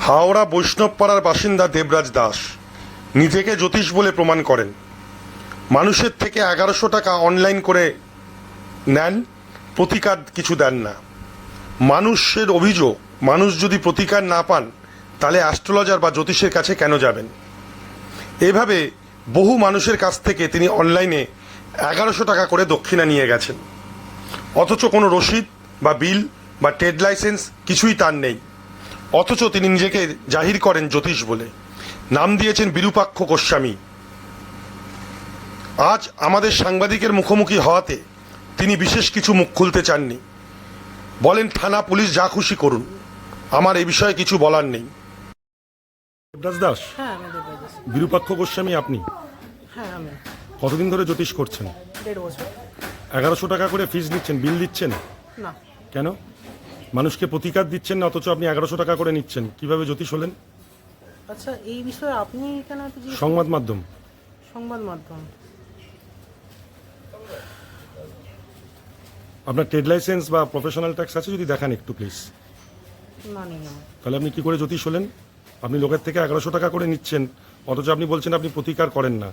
হাওড়া বৈষ্ণবপাড়ার বাসিন্দা দেবরাজ দাস নিজেকে জ্যোতিষ বলে প্রমাণ করেন। মানুষের থেকে 1100 টাকা অনলাইন করে নেন, প্রতিকার কিছু দেন না। মানুষের অভিযোগ, মানুষ যদি প্রতিকার না পান তাহলে অ্যাস্ট্রোলজার বা জ্যোতিষের কাছে কেন যাবেন। এভাবে বহু মানুষের কাছ থেকে তিনি অনলাইনে 1100 টাকা করে দক্ষিণা নিয়ে গেছেন, অথচ কোনো রসিদ বা বিল বা ট্রেড লাইসেন্স কিছুই তার নেই। অথচ তিনি নিজেকে জাহির করেন জ্যোতিষ বলে, নাম দিয়েছেন বিরূপাক্ষ গোস্বামী। আজ আমাদের সাংবাদিকের মুখোমুখি হওয়াতে তিনি বিশেষ কিছু মুখ খুলতে চাননি। বলেন, থানা পুলিশ যা খুশি করুন, আমার এই বিষয়ে কিছু বলার নেই। দেবরাজ দাস, বিরূপাক্ষ গোস্বামী আপনি? হ্যাঁ, আমি। কতদিন ধরে জ্যোতিষ করছেন? 1.5 বছর। 1100 টাকা করে ফিস নিচ্ছেন, বিল দিচ্ছেন না। কেন? মানুষকে প্রতিকার দিচ্ছেন না, অথচ আপনি 1100 টাকা করে নিচ্ছেন। কিভাবে জ্যোতিষ হলেন? আচ্ছা, এই বিষয়ে আপনি কেন এত জিজ্ঞেস? সংবাদ মাধ্যম। সংবাদ মাধ্যম। আপনার ট্রেড লাইসেন্স বা প্রফেশনাল ট্যাক্স আছে? যদি দেখান একটু প্লিজ। না, নেই আমার। তাহলে আপনি কি করে জ্যোতিষ হলেন? আপনি লোকের থেকে 1100 টাকা করে নিচ্ছেন, অথচ আপনি বলছেন আপনি প্রতিকার করেন না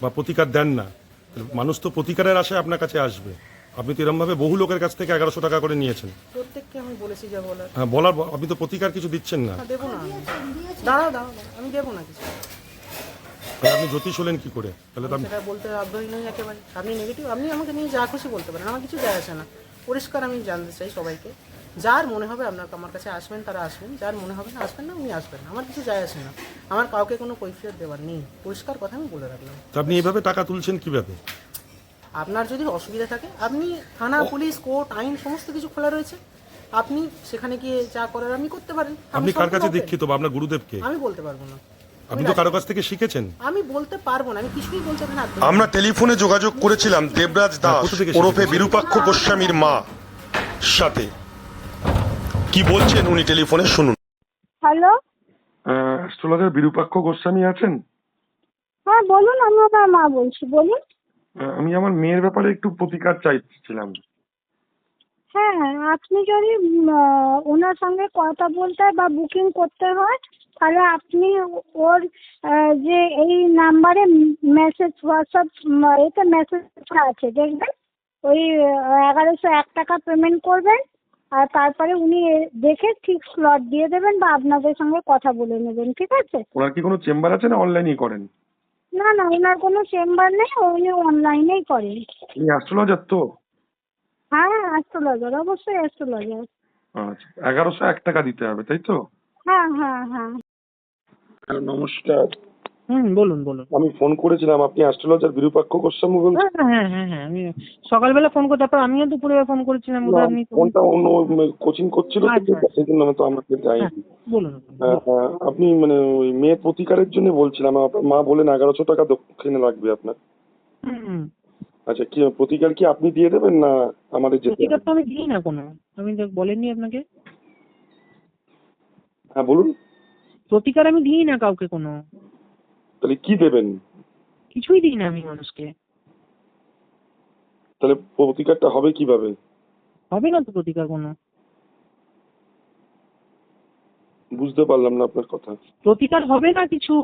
বা প্রতিকার দেন না। মানুষ তো প্রতিকারের আশায় আপনার কাছে আসবে। আপনি তো এরমভাবে বহু লোকের কাছ থেকে 1100 টাকা করে নিয়েছেন। প্রত্যেককে আমি বলেছি যা বলার। হ্যাঁ, বলার আপনি তো প্রতিকার কিছু দিচ্ছেন না। দেবো না আমি। দাঁড়াও, আমি দেবো না কিছু। তাহলে আপনি জ্যোতিষ হলেন কি করে? তাহলে তো সেটা বলতে আগ্রহী নই একেবারে। আপনি নেগেটিভ, আপনি আমাকে নিয়ে যা খুশি বলতে পারেন, আমার কিছু যায় আসে না। পরিষ্কার আমি জানতে চাই সবাইকে, যার মনে হবে আপনার আমার কাছে আসবেন তারা আসবেন, যার মনে হবে না আসবেন না উনি আসবেন না। আমার কিছু যায় আসে না, আমার কাউকে কোনো কৈফিয়ত দেওয়ার নেই। পরিষ্কার কথা আমি বলে রাখলাম। তো আপনি এইভাবে টাকা তুলছেন কিভাবে? আপনার যদি অসুবিধা থাকে, আপনি থানা, পুলিশ, কোর্ট, আইন সমস্ত কিছু খোলা রয়েছে, আপনি সেখানে গিয়ে যা করার আপনি করতে পারেন। আপনি কার কাছে সম্পূর্ণ দীক্ষিত বা আপনার গুরুদেবকে? open। আমি বলতে পারবো না। আপনি তো কারো কাছ থেকে শিখেছেন। আমি বলতে পারবো না, আমি কিছুই বলতে পারি না। আমরা টেলিফোনে যোগাযোগ করেছিলাম দেবরাজ দাস ওরফে বিরূপাক্ষ গোস্বামীর মা সাথে। কি বলছেন উনি টেলিফোনে, শুনুন। হ্যালো, অ্যাস্ট্রোলজার বিরূপাক্ষ গোস্বামী আছেন? হ্যাঁ বলুন, আমি ওনার মা বলছি, বলুন। আমি আমার মেয়ের ব্যাপারে একটু প্রতিকার চাইছিলাম। হ্যাঁ, আপনি যদি ওনার সঙ্গে কথা বলতে বা বুকিং করতে হয়, তাহলে আপনি ওর যে এই নাম্বারে মেসেজ, হোয়াটসঅ্যাপ এতে মেসেজ আছে দেখবেন, ওই 1101 টাকা পেমেন্ট করবেন, আর তারপরে উনি দেখে ঠিক স্লট দিয়ে দেবেন বা আপনাদের সঙ্গে কথা বলে নেবেন, ঠিক আছে? ওনার কি কোনো চেম্বার আছে না অনলাইনেই করেন? না না, ওনার কোনো চেম্বার নেই, উনি অনলাইনেই করেন। উনি অ্যাস্ট্রোলজার তো? হ্যাঁ, অ্যাস্ট্রোলজার, অবশ্যই অ্যাস্ট্রোলজার। আচ্ছা, 1101 টাকা দিতে হবে, তাই তো? হ্যাঁ হ্যাঁ হ্যাঁ। নমস্কার, বলুন। আমি ফোন করেছিলাম। আপনি অ্যাস্ট্রোলজার বিরূপাক্ষ গোস্বামী বলছেন? হ্যাঁ, আমি সকালবেলা ফোন করে, তারপর আমিও দুপুরে ফোন করেছিলাম। আপনি ফোনটা অন্য কোচিং করছিল তো, সেই জন্য আমি তো আমাকে যাইনি। বলুন। আপনি মানে ওই মেয়ের প্রতিকারের জন্য বলছিলাম। আপনার মা বলেন 1100 টাকা দক্ষিণে লাগবে আপনার। আচ্ছা, কি প্রতিকার কি আপনি দিয়ে দেবেন না আমাদের যেতে প্রতিকার হবে? তো আমি দিই না কোনো, আমি বলেননি আপনাকে। হ্যাঁ বলুন। প্রতিকার আমি দিই না কাউকে কোনো, তাহলে কি দেবেন? কিছুই দিই না আমি মানুষকে। তাহলে প্রতিকারটা হবে কিভাবে? হবে না তো প্রতিকার কোনো। বুঝতে পারলাম না আপনার কথা। প্রতিকার হবে না কিছু।